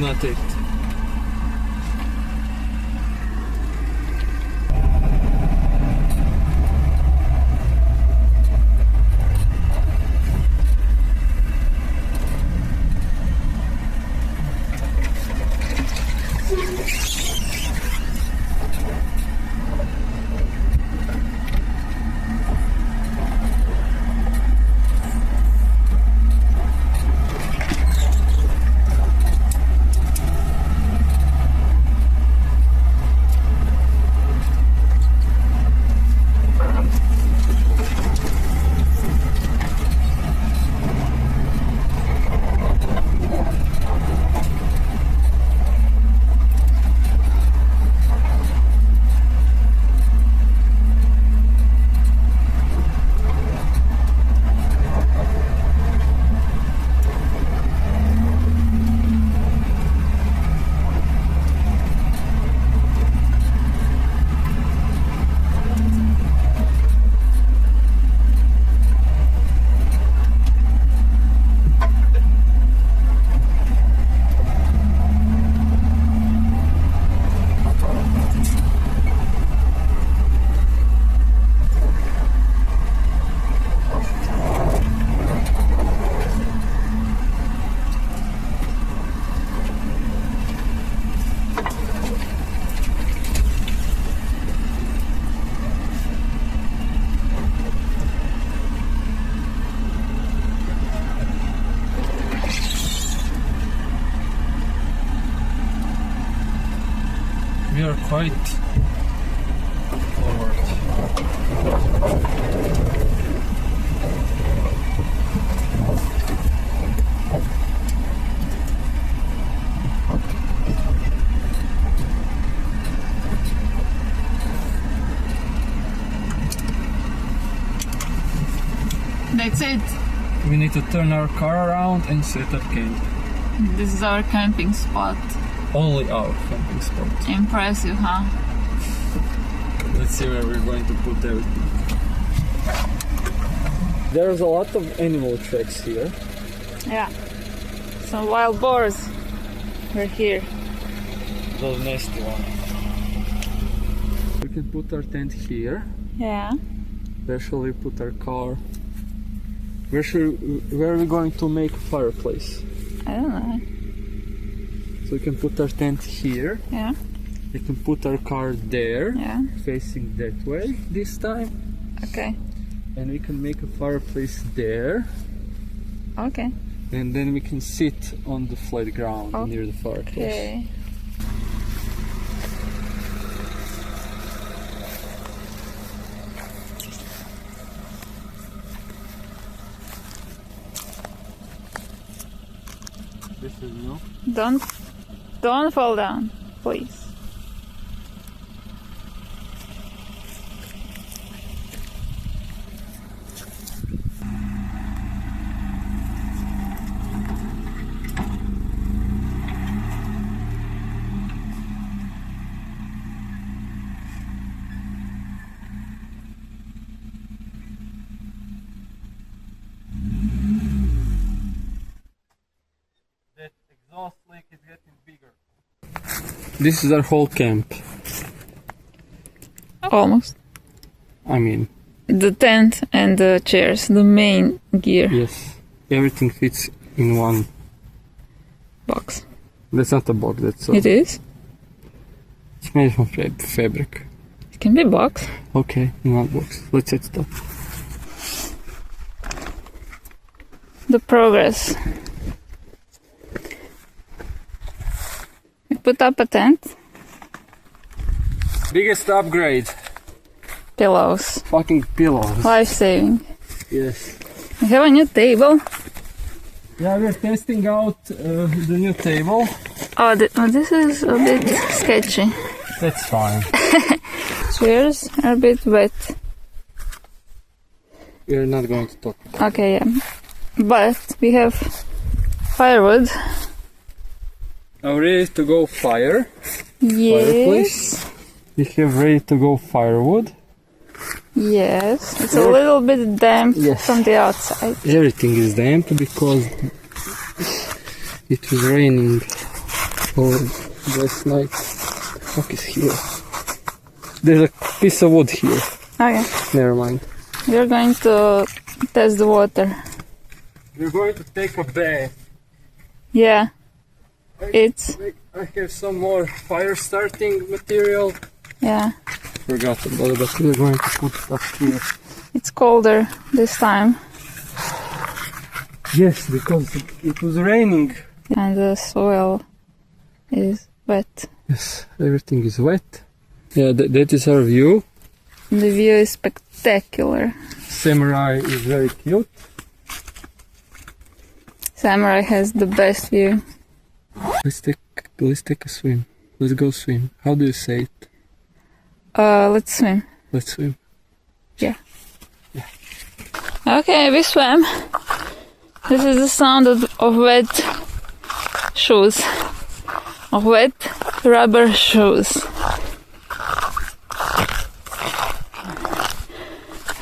not it. We are quite forward. That's it. We need to turn our car around and set up camp. This is our camping spot. Only our camping spot. Impressive, huh? Let's see where we're going to put everything. There's a lot of animal tracks here. Yeah. Some wild boars. We're here. Those nasty ones. We can put our tent here. Yeah. Where shall we put our car? Where are we going to make a fireplace? I don't know. So we can put our tent here. Yeah. We can put our car there, Yeah. facing that way this time. Okay. And we can make a fireplace there. Okay. And then we can sit on the flat ground near the fireplace. Okay. This is new. Don't fall down, please. That exhaust leak is getting bigger. This is our whole camp. Almost. I mean, The tent and the chairs, the main gear yes, everything fits in one. box. That's not a box, that's It is? it's made from fabric. It can be box. Okay, in one box. Let's set it up. The progress. We put up a tent. Biggest upgrade. Pillows. Fucking pillows. Life saving. Yes. We have a new table. Yeah, we're testing out the new table. Oh, this is a bit sketchy. That's fine. Chairs are a bit wet. We're not going to talk. Okay, yeah. But we have firewood. Now ready to go fire. Yes. Fireplace. We have ready to go firewood. Yes. It's a little bit damp from the outside. Everything is damp because it was raining Oh, last night. The fuck is here? There's a piece of wood here. Okay. Never mind. We're going to test the water. We're going to take a bath. Yeah. I have some more fire starting material. Yeah. Forgot about it, but we're going to put stuff here. It's colder this time. Yes, because it was raining. And the soil is wet. Yes, everything is wet. Yeah, that is our view. The view is spectacular. Samurai is very cute. Samurai has the best view. Let's take a swim. Let's go swim. How do you say it? Let's swim. Let's swim. Yeah. Okay, we swam. This is the sound of wet shoes. Of wet rubber shoes.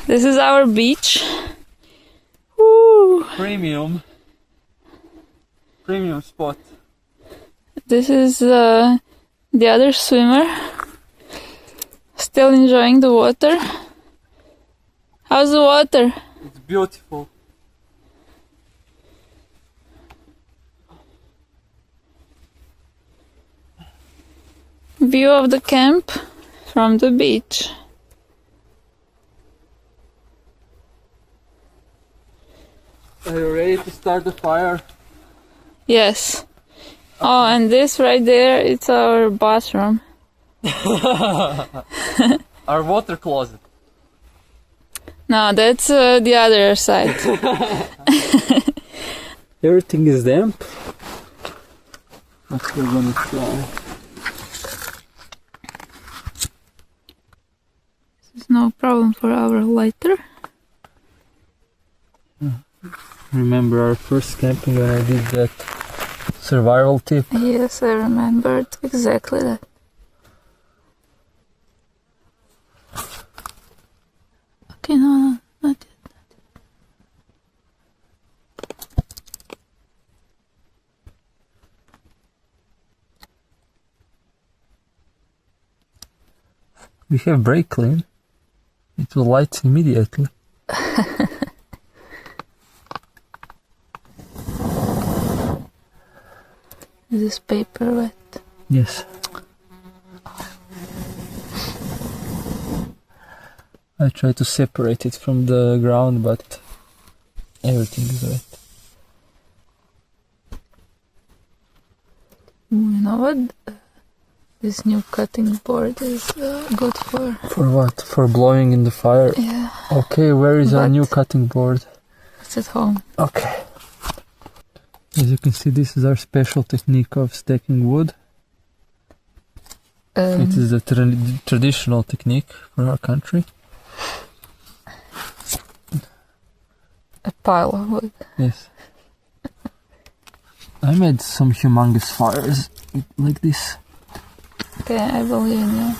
This is our beach. Woo. Premium spot. This is the other swimmer. Still enjoying the water. How's the water? It's beautiful. View of the camp from the beach. Are you ready to start the fire? Yes. Oh, and this right there, it's our bathroom. Our water closet. No, that's the other side. Everything is damp. But we're gonna try. This is no problem for our lighter. Remember our first camping when I did that survival tip? Yes, I remembered exactly that. Okay, no, not yet. We have brake clean. It will light immediately. Is this paper wet? Yes. I try to separate it from the ground, but everything is wet. You know what? This new cutting board is good for. For what? For blowing in the fire? Yeah. Okay, where is our But- new cutting board? It's at home. Okay. As you can see, this is our special technique of stacking wood. It is a traditional technique for our country. A pile of wood. Yes. I made some humongous fires like this. Okay, I believe in you.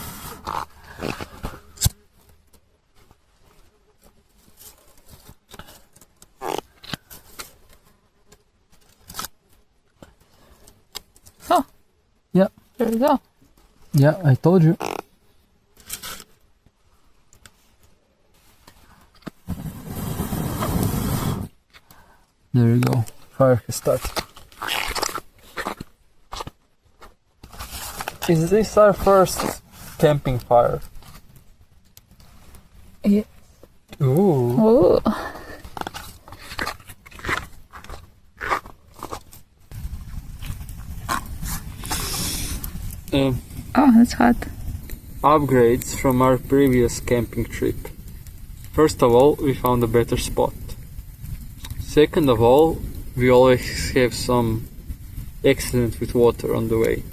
Oh. Yeah. There we go. Yeah, I told you. There we go. Fire has started. Is this our first camping fire? Yeah. Ooh. Ooh. Oh, that's hot. Upgrades from our previous camping trip. First of all, we found a better spot. Second of all, we always have some accident with water on the way.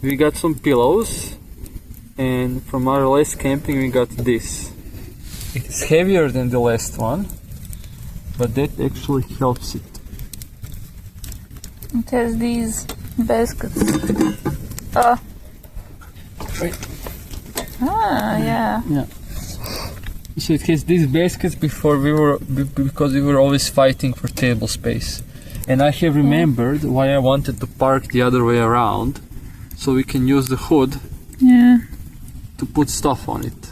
We got some pillows, and from our last camping we got this. It is heavier than the last one, but that actually helps it. It has these baskets. Oh. Right. Ah, yeah. Yeah. So it has these baskets because we were always fighting for table space. And I have remembered why I wanted to park the other way around, so we can use the hood to put stuff on it.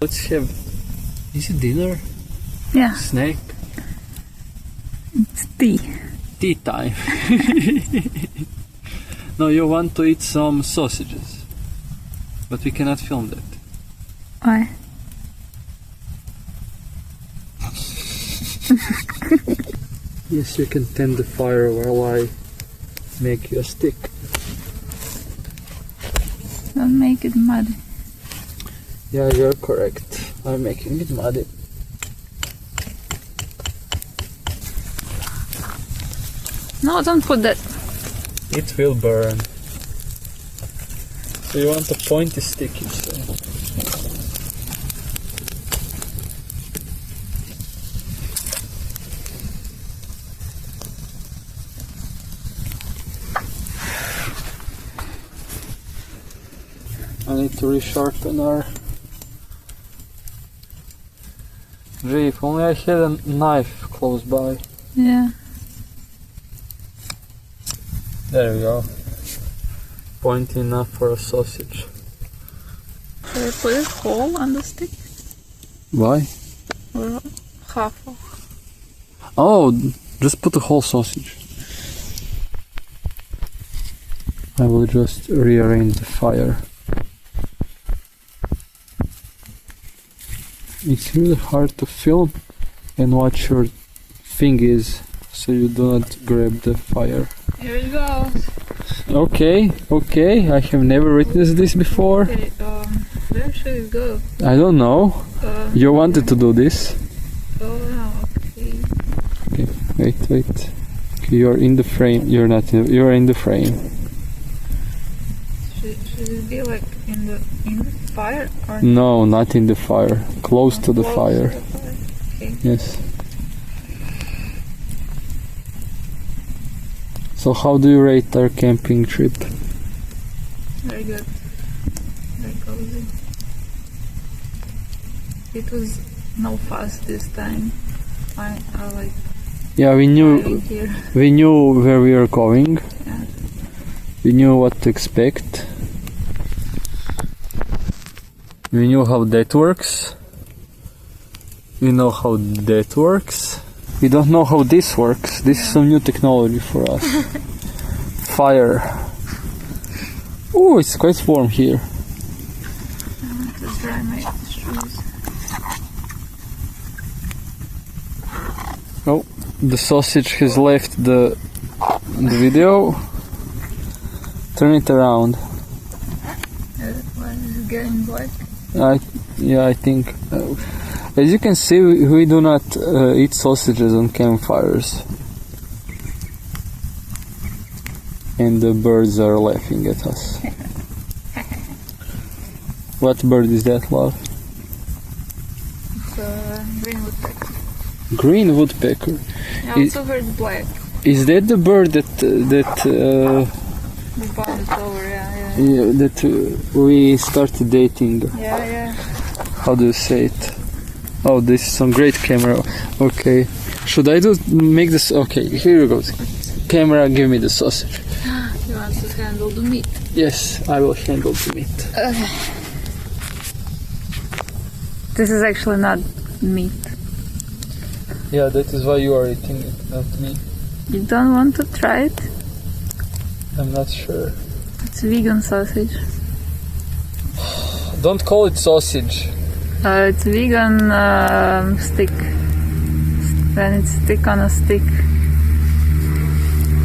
Let's have, is it dinner? Yeah. Snack? It's tea. Tea time. No, you want to eat some sausages, but we cannot film that. Why? Yes, you can tend the fire while I make you a stick. Don't make it muddy. Yeah, you're correct. I'm making it muddy. No, don't put that. It will burn. So you want a pointy stick, you say? I need to resharpen our... Gee, if only I had a knife close by. Yeah. There we go. Pointy enough for a sausage. Should I put a hole on the stick? Why? Or half of? Oh, just put a whole sausage. I will just rearrange the fire. It's really hard to film and watch your thing is so you do not grab the fire. Here it goes. Okay, okay, I have never witnessed this before. Okay, where should it go? I don't know. You wanted to do this. Oh, no, okay. Okay, wait. Okay, you're in the frame. You're not in, you're in the frame. Should it be like in the fire or No, not in the fire. Close to the fire. Okay. Yes. So how do you rate our camping trip? Very good. Very cozy. It was no fuss this time. I like Yeah, we knew here. we knew where we were going. Yeah. We knew what to expect. We knew how that works. We know how that works. We don't know how this works. This is some new technology for us. Fire. Oh, it's quite warm here. I want to dry my shoes. Oh, the sausage has left the video. Turn it around. Why is it getting black? I think. As you can see, we do not eat sausages on campfires. And the birds are laughing at us. What bird is that, love? It's a green woodpecker. Green woodpecker. I also heard black. Is that the bird that The bond is over, yeah. that we started dating? Yeah. How do you say it? Oh, this is some great camera. Okay. Should I make this? Okay, here you go. Camera, give me the sausage. You want to handle the meat? Yes, I will handle the meat. Okay. This is actually not meat. Yeah, that is why you are eating it, not me. You don't want to try it? I'm not sure. It's vegan sausage. Don't call it sausage. It's vegan stick. When it's stick on a stick.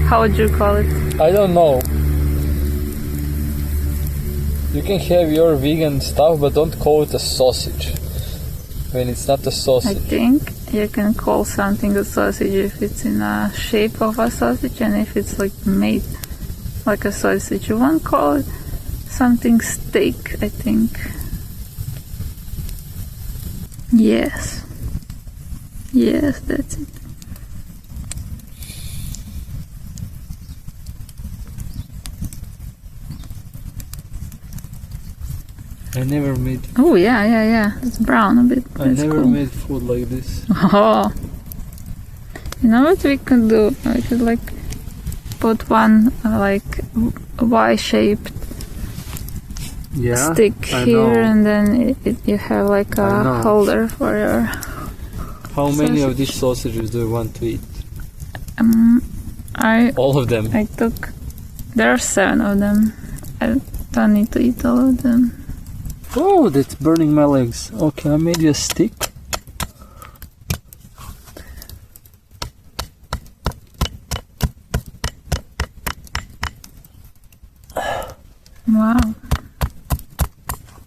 How would you call it? I don't know. You can have your vegan stuff, but don't call it a sausage. When it's not a I sausage. think you can call something a sausage if it's in a shape of a sausage and if it's like made like a sausage. You won't call it something steak, I think. Yes, that's it. I never made. Oh yeah. It's brown a bit. I That's never cool. made food like this. Oh, You know what we could do? We could like put one like Y-shaped stick here, and then you have like a holder for your. How many of these sausages do you want to eat? All of them. I took. There are 7 of them. I don't need to eat all of them. Oh, that's burning my legs. Okay, I made you a stick. Wow.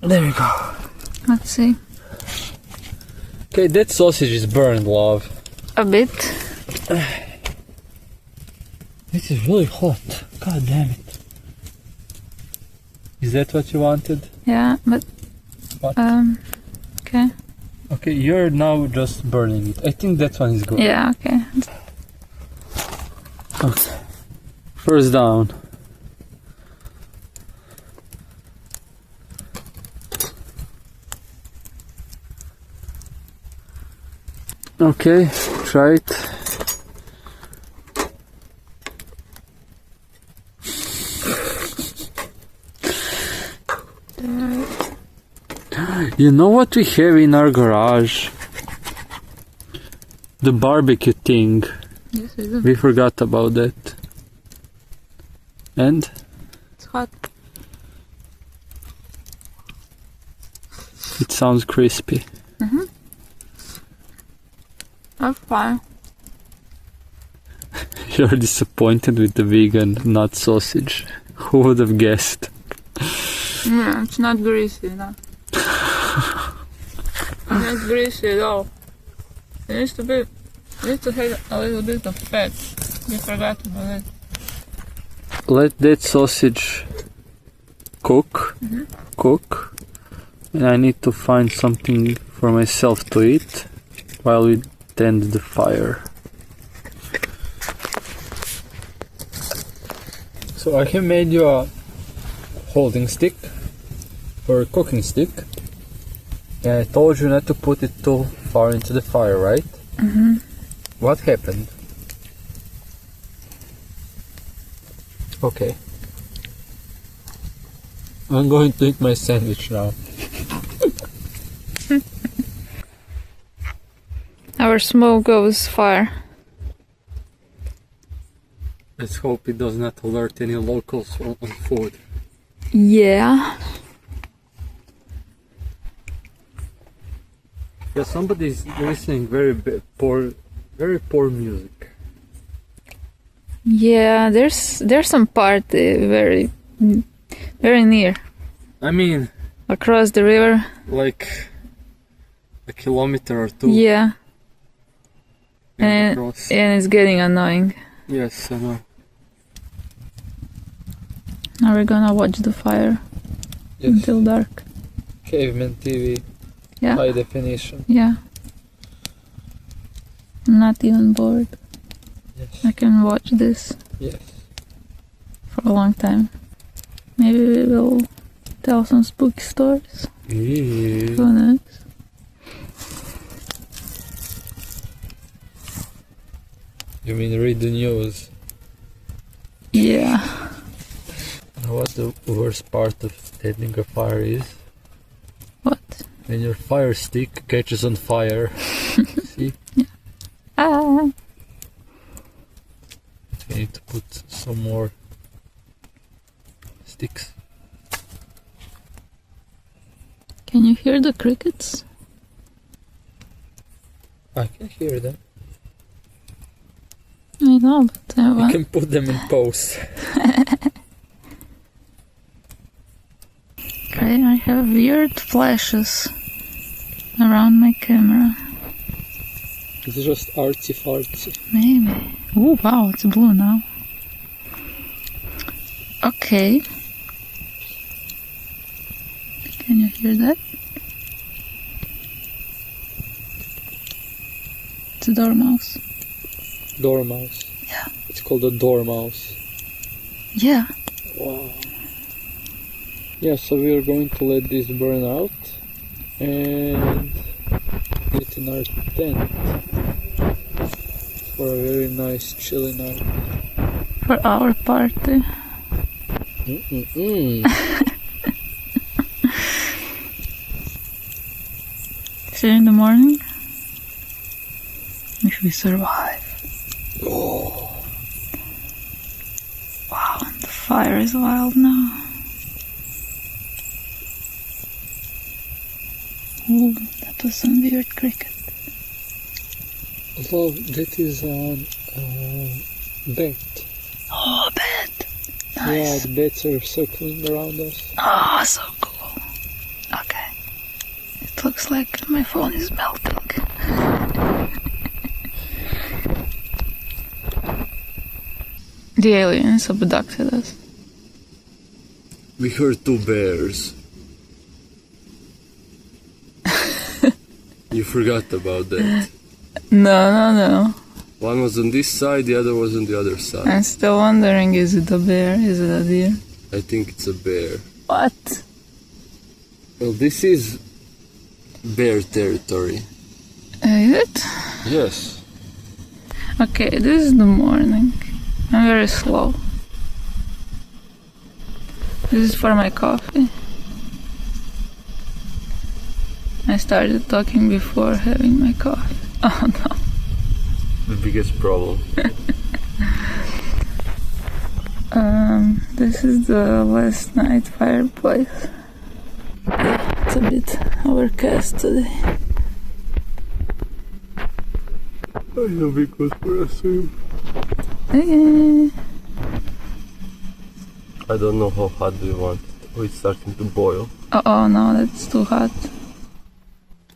There you go. Let's see. Okay, that sausage is burned, love. A bit. This is really hot. God damn it. Is that what you wanted? Yeah, but... What? Okay. Okay, you're now just burning it. I think that one is good. Yeah, okay. Okay. First down. Okay, try it. You know what we have in our garage? The barbecue thing. Yes, we do. We forgot about that. And? It's hot. It sounds crispy. Mm-hmm. That's fine. You're disappointed with the vegan nut sausage. Who would have guessed? Yeah, it's not greasy enough. It's not greasy at all. It needs to have a little bit of fat. We forgot about it. Let that sausage cook. Cook. And I need to find something for myself to eat while we tend the fire. So I have made you a holding stick or a cooking stick, and I told you not to put it too far into the fire, right? Mm-hmm. What happened? Okay. I'm going to eat my sandwich now. Our smoke goes far. Let's hope it does not alert any locals on food. Yeah. Yeah, somebody's listening very poor music. Yeah, there's some party very near. I mean, across the river. Like a kilometer or two. Yeah. And it's getting annoying. Yes, I know. Now we're gonna watch the fire until dark. Caveman TV. Yeah. High definition. Yeah. I'm not even bored. Yes. I can watch this. Yes. For a long time. Maybe we will tell some spooky stories. Yeah. Who knows? You mean read the news? Yeah. What the worst part of tending a fire is? What? When your fire stick catches on fire. See? Yeah. Ah. We need to put some more sticks. Can you hear the crickets? I can hear them. I know, but I You want... can put them in post. Okay, I have weird flashes around my camera. It's just artsy fartsy. Maybe. Oh wow, it's blue now. Okay. Can you hear that? It's a dormouse. Dormouse. Yeah. It's called a dormouse. Yeah. Wow. Yeah, so we are going to let this burn out and put it in our tent. for a very nice chilly night. For our party. See you in the morning. If we survive. Oh. Wow, and the fire is wild now. Ooh, that was some weird cricket. Oh, that is a bat. Oh, a bat. Yeah, Nice. the bats are circling around us. Oh, so cool. Okay. It looks like my phone is melting. The aliens abducted us. We heard 2 bears. You forgot about that. No. One was on this side, the other was on the other side. I'm still wondering, is it a bear? Is it a deer? I think it's a bear. What? Well, this is bear territory. Is it? Yes. Okay, this is the morning. I'm very slow. This is for my coffee. I started talking before having my coffee. Oh no. The biggest problem. This is the last night fireplace. It's a bit overcast today. It'll be good for a swim. Okay. I don't know how hot do you want it. Oh, it's starting to boil. Oh no, that's too hot.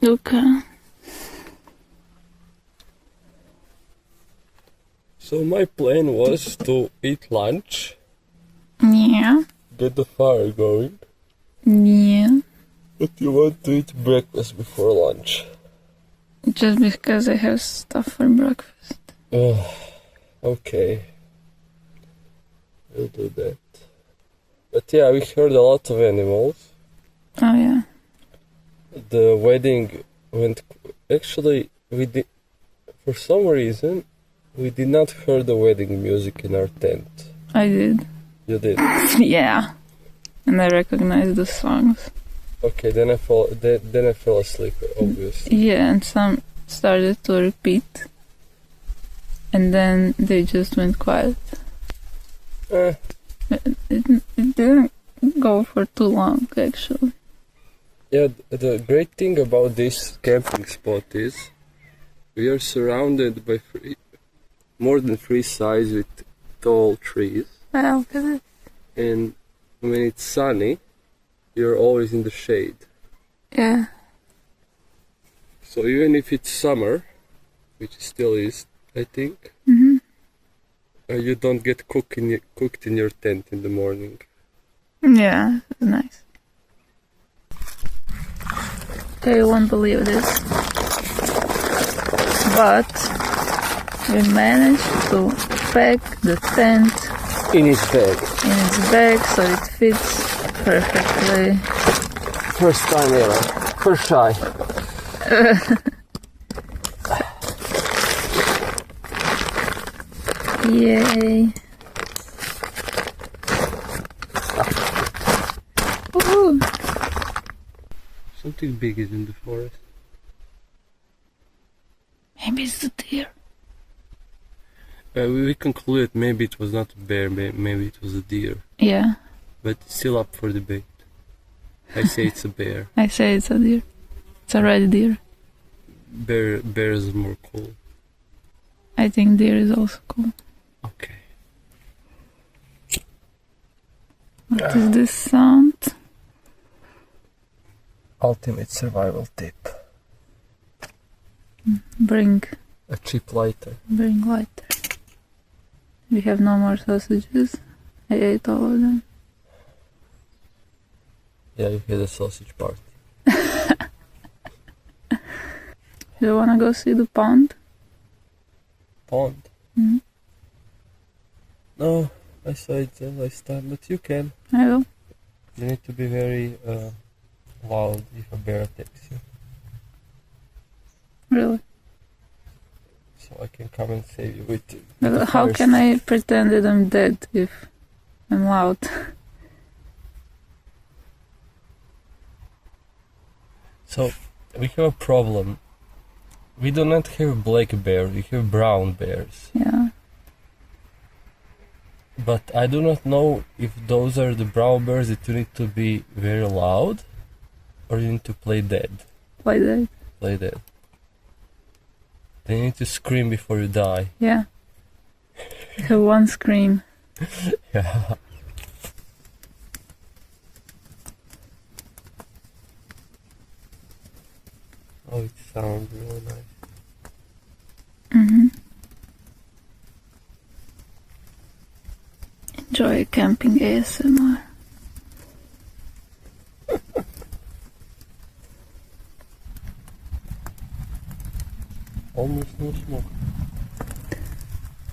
Okay. So my plan was to eat lunch, Yeah. get the fire going, Yeah. but you want to eat breakfast before lunch. Just because I have stuff for breakfast. Okay. We'll do that. But yeah, we heard a lot of animals. Oh yeah. The wedding went... Actually, we did... For some reason, we did not hear the wedding music in our tent. I did. You did? Yeah. And I recognized the songs. Okay, then I fell asleep, obviously. Yeah, and some started to repeat. And then they just went quiet. It didn't go for too long, actually. Yeah, the great thing about this camping spot is we are surrounded by more than 3 sides with tall trees. Well, look at it. And when it's sunny, you're always in the shade. Yeah. So even if it's summer, which it still is, I think, you don't get cooked in your tent in the morning. Yeah, it's nice. Okay, you won't believe this. But we managed to pack the tent In its bag. so it fits perfectly. First time ever. First try. Yay. Woohoo. Something big is in the forest. Maybe it's the deer. We concluded maybe it was not a bear, maybe it was a deer. Yeah, But it's still up for debate. I say it's a bear. I say it's a deer. It's a red deer. Bear is more cool. I think deer is also cool. Okay. What is this sound? Ultimate survival tip. Bring A cheap lighter. lighter. We have no more sausages. I ate all of them. Yeah, you had a sausage party. Do you wanna go see the pond? Pond? Mhm. No, I saw it the last time, but you can. I will. You need to be very loud if a bear attacks you. Really? So I can come and save you with How can I pretend that I'm dead if I'm loud? So, we have a problem. We do not have black bears, we have brown bears. Yeah. But I do not know if those are the brown bears that you need to be very loud, or you need to play dead. Play dead? Play dead. They need to scream before you die. Yeah. Have one scream. Yeah. Oh, it sounds really nice. Enjoy camping ASMR. Almost no smoke.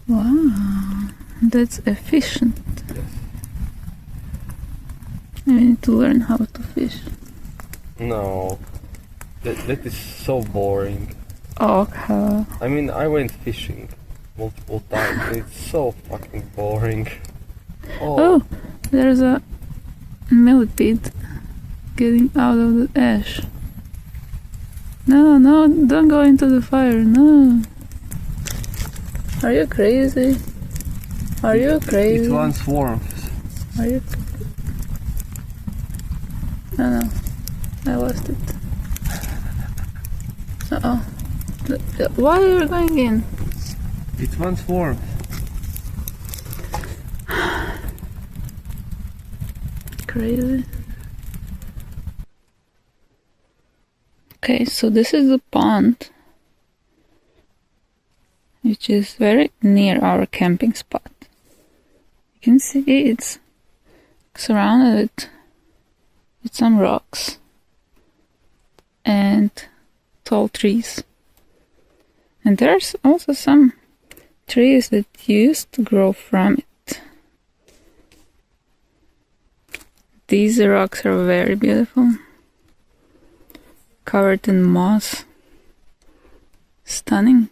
Wow, that's efficient. Yes. I need to learn how to fish. No. That is so boring. Okay. I mean, I went fishing multiple times and it's so fucking boring. Oh, there's a millipede getting out of the ash. No, no, don't go into the fire, no. Are you crazy? Are you crazy? It wants warmth. Are you... No, no, I lost it. Uh-oh. Why are you going in? It wants warmth. Crazy. Okay, so this is the pond, which is very near our camping spot. You can see it's surrounded with some rocks and tall trees. And there's also some trees that used to grow from it. These rocks are very beautiful, covered in moss. Stunning.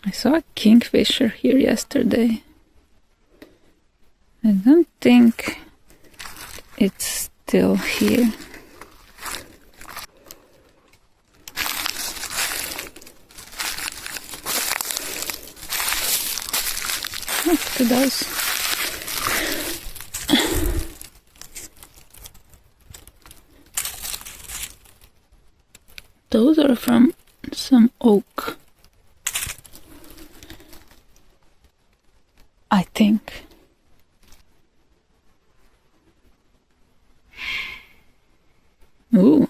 I saw a kingfisher here yesterday. I don't think it's still here. Look at those. Those are from some oak, I think. Ooh.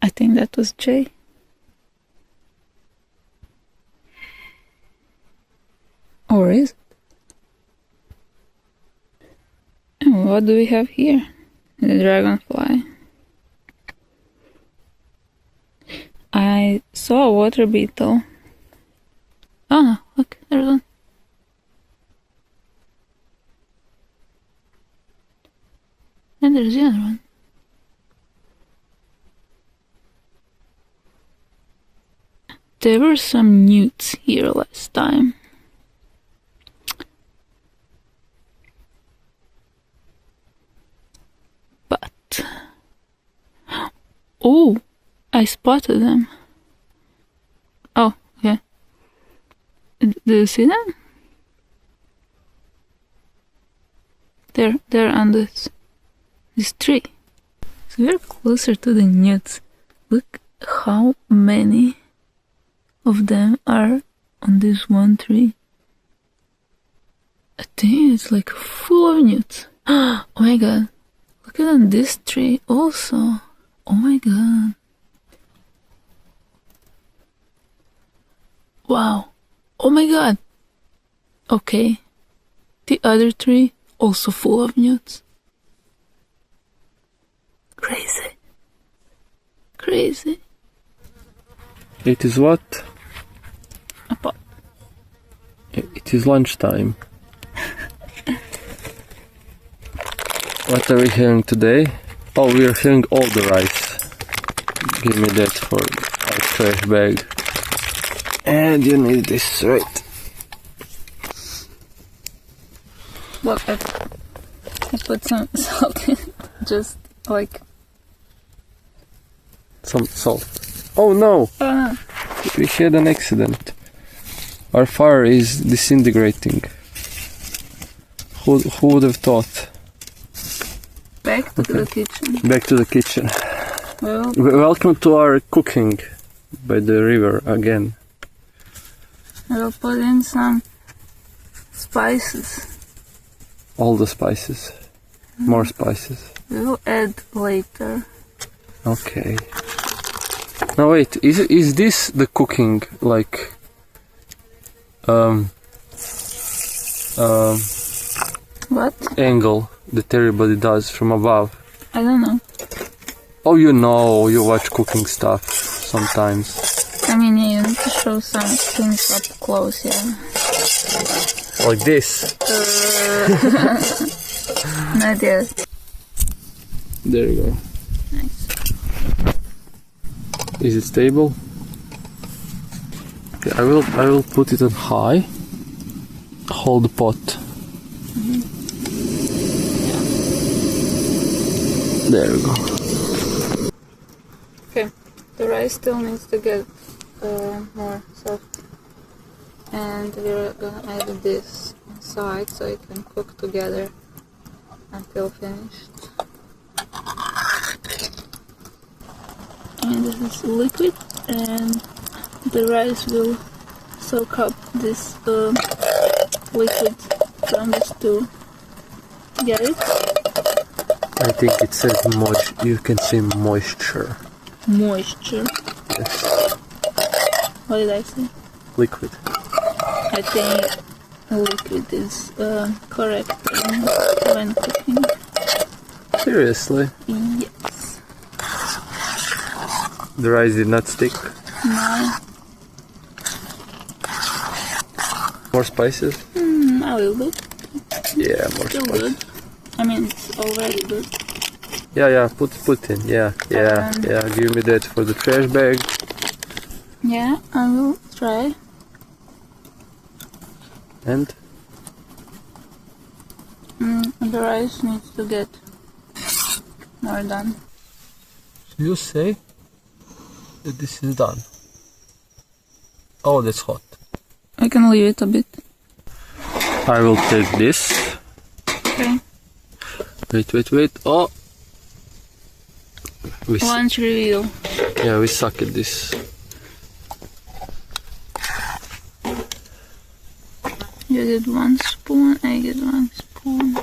I think that was Jay. Or is it? And what do we have here? The dragonfly. I saw a water beetle. Oh, look, there's one. And there's the other one. There were some newts here last time. But... oh, I spotted them. Oh, okay. Do you see them? They're on this tree. So we're closer to the newts. Look how many of them are on this one tree. I think it's like full of newts. Oh my god. Look at on this tree also. Oh my god. Wow. Oh my god. Okay. The other tree also full of newts. Crazy. Crazy. It is what? A pot. It is lunchtime. What are we hearing today? Oh, we are hearing all the rice. Give me that for our trash bag. And you need this, right? Look, I put some salt in, just like... Some salt. Oh no! Oh no. We had an accident. Our fire is disintegrating. Who would have thought? Back to the kitchen. Back to the kitchen. Well, Welcome to our cooking by the river again. we'll put in some spices. All the spices. More spices. We'll add later. Okay. Now wait, is this the cooking like What? angle that everybody does from above? I don't know. Oh, you know, you watch cooking stuff sometimes. I mean, yeah, you need to show some things up close, yeah. Like this. Not yet. There you go. Nice. Is it stable? Okay, I will put it on high. Hold the pot. There we go. Okay, the rice still needs to get more soft. And we're gonna add this inside so it can cook together until finished. And this is liquid, and the rice will soak up this liquid from the stew. Get it? I think it says you can say moisture. Moisture. Yes. What did I say? Liquid. I think liquid is correct when cooking. Seriously? Yes. The rice did not stick. No. More spices? A little bit. Yeah, more Still spices. good. I mean, it's already good. Yeah, put in. Yeah. Give me that for the trash bag. Yeah, I will try. And The rice needs to get more done. you say that this is done. Oh, that's hot. I can leave it a bit. I will take this. Okay. Wait. Oh! Lunch reveal. Yeah, we suck at this. You get 1 spoon, I get 1 spoon.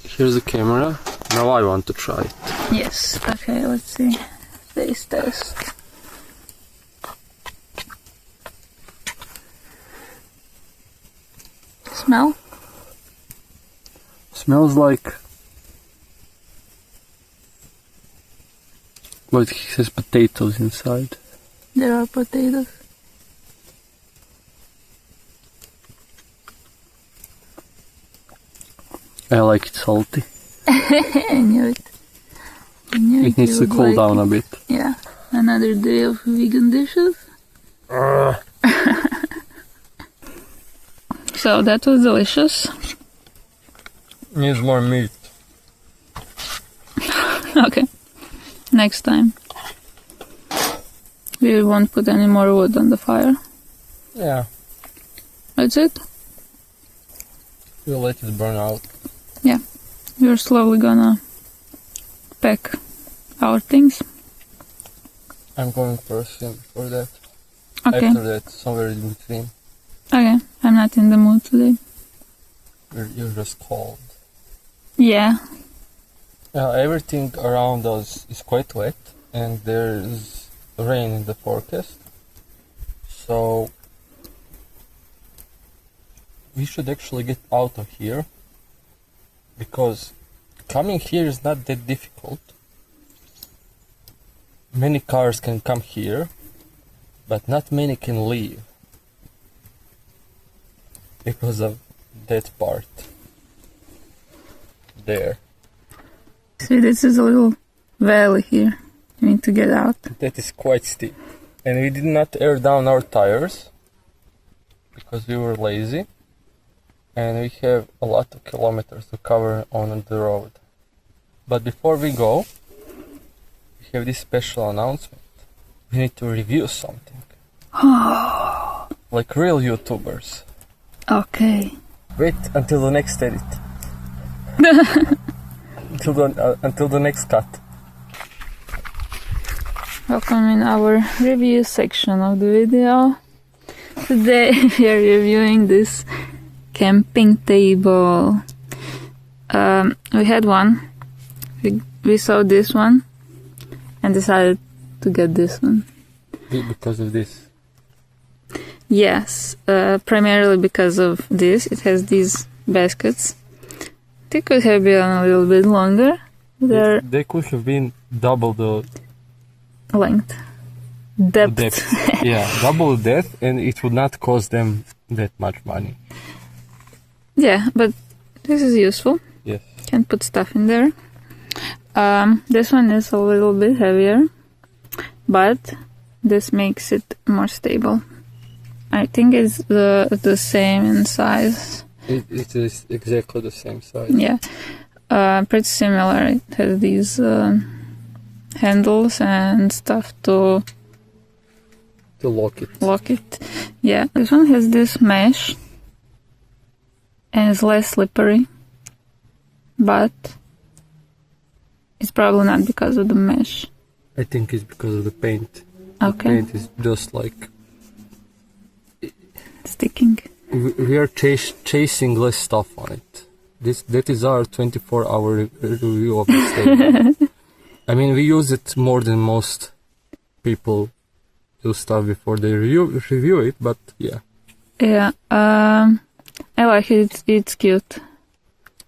Here's the camera. Now I want to try it. Yes. Okay, let's see. Taste test. Smell? Smells like it has potatoes inside. There are potatoes. I like it salty. I knew it. I knew It needs you to would cool like down it. a bit. Yeah. Another day of vegan dishes. So that was delicious. Needs more meat. Okay. Next time. We won't put any more wood on the fire. Yeah, That's it. we'll let it burn out. We're slowly gonna pack our things. I'm going first for that. Okay. After that, somewhere in between. Okay. I'm not in the mood today. You're just cold. Yeah. Everything around us is quite wet, and there's rain in the forecast. So we should actually get out of here, because coming here is not that difficult. Many cars can come here, but not many can leave because of that part there. See, this is a little valley here. You need to get out. That is quite steep. And we did not air down our tires because we were lazy. And we have a lot of kilometers to cover on the road. But before we go, we have this special announcement. We need to review something. Like real YouTubers. Okay. Wait until the next edit. until the next cut. Welcome in our review section of the video. Today we are reviewing this camping table. We had one. We saw this one and decided to get this one. Because of this? Yes, primarily because of this. It has these baskets. They could have been a little bit longer. They could have been double the length. Depth. Yeah, double depth, and it would not cost them that much money. Yeah, but this is useful. Yes. Can put stuff in there. This one is a little bit heavier, but this makes it more stable. I think it's the same in size. It is exactly the same size. Yeah, pretty similar. It has these handles and stuff to lock it. Yeah, this one has this mesh and it's less slippery, but it's probably not because of the mesh. I think it's because of the paint. Okay. The paint is just like sticking. We are chasing less stuff on it. That is our 24-hour review of this table. I mean, we use it more than most people do stuff before they review it, but yeah. Yeah, I like it. It's cute.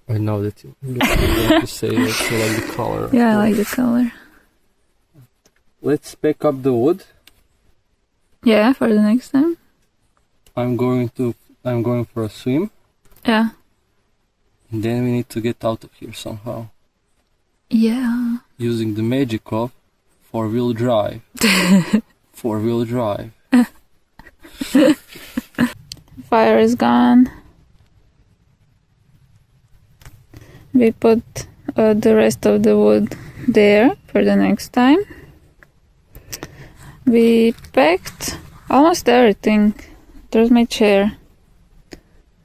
I know that you want to say that you like the color. Yeah, I like the color. Let's pack up the wood. Yeah, for the next time. I'm going for a swim. Yeah. And then we need to get out of here somehow. Yeah. Using the magic of four-wheel drive. Four-wheel drive. Fire is gone. We put the rest of the wood there for the next time. We packed almost everything. There's my chair.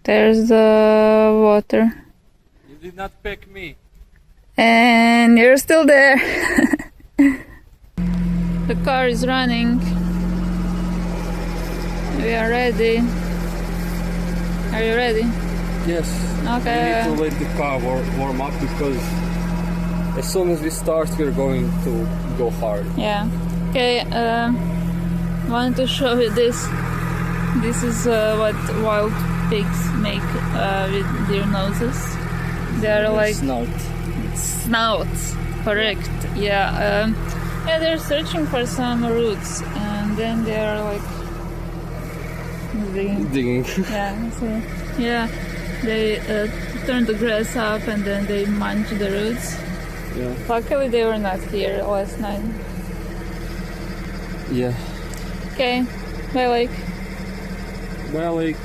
There's the water. You did not pack me. And you're still there. The car is running. We are ready. Are you ready? Yes. Okay. We need to let the car warm up because as soon as we start, we're going to go hard. Yeah. Okay. Wanted to show you this. This is what wild pigs make with their noses. They are like snouts. Correct. Yeah. Yeah. They're searching for some roots, and then they are like digging. Yeah. So yeah, they turn the grass up, and then they munch the roots. Yeah. Luckily, they were not here last night. Yeah. Okay. Bye, Lake. Well, like.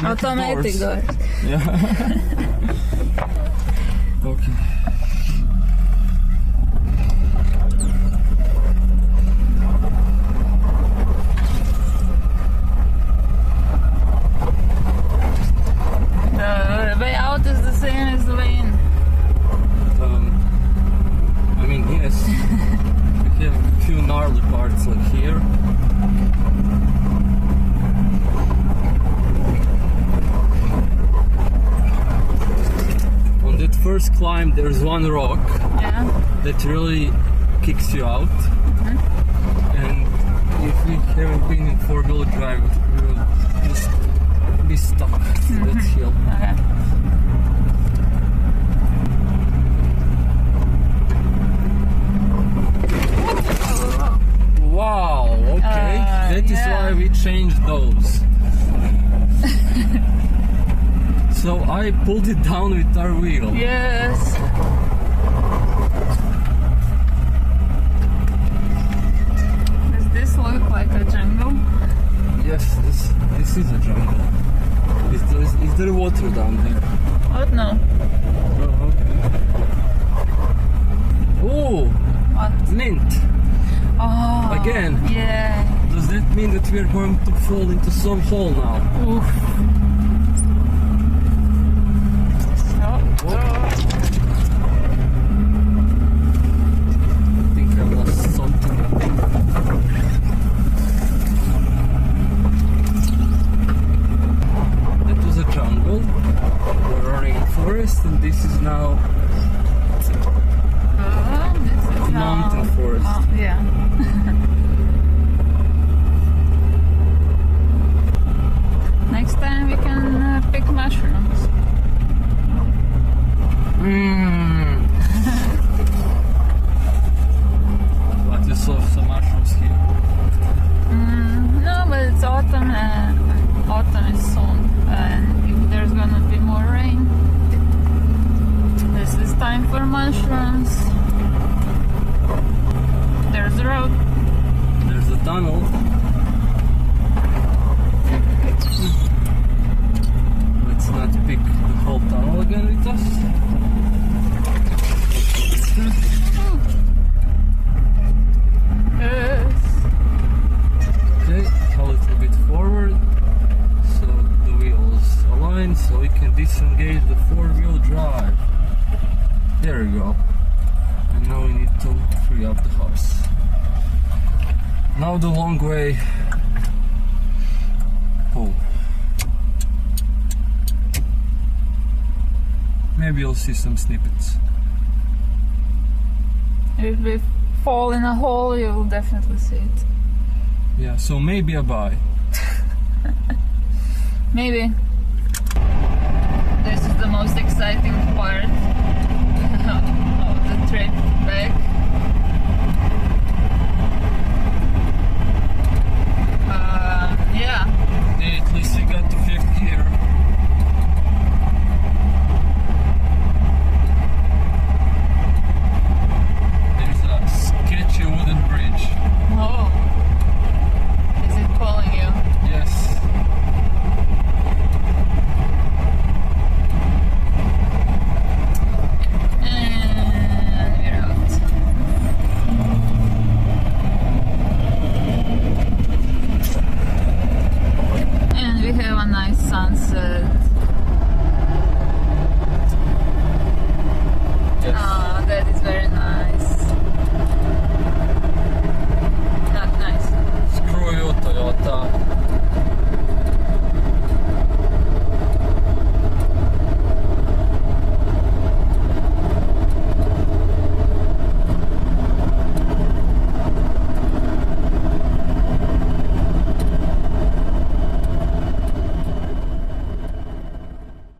Automatic doors. Yeah. Okay. The way out is the same as the way in. I mean, yes. We have a few gnarly parts like here. On that first climb, there's one rock that really kicks you out. And if we haven't been in four-wheel drive, we will just be stuck to that hill. Okay. Wow, okay. That is why we changed those. So I pulled it down with our wheel. Yes. Does this look like a jungle? Yes, this is a jungle. Is there water down there? What? No. Oh, okay. Oh, What? mint. Oh. Again. Yeah. Does that mean that we are going to fall into some hole now? Oof. I think I lost something. That was a jungle. We're running in forest, and this is now This is mountain forest. Yeah. Next time we can pick mushrooms. But you saw some mushrooms here. No, but it's autumn and autumn is soon. And if there's gonna be more rain, this is time for mushrooms. There's the road. There's a tunnel. Let's not pick the whole tunnel again with us. Yes. Okay, a little bit forward so the wheels align so we can disengage the four-wheel drive. There we go. And now we need to free up the horse. Now the long way. Oh. Maybe you'll see some snippets. If we fall in a hole, you'll definitely see it. Yeah, so maybe a bye. Maybe. This is the most exciting part.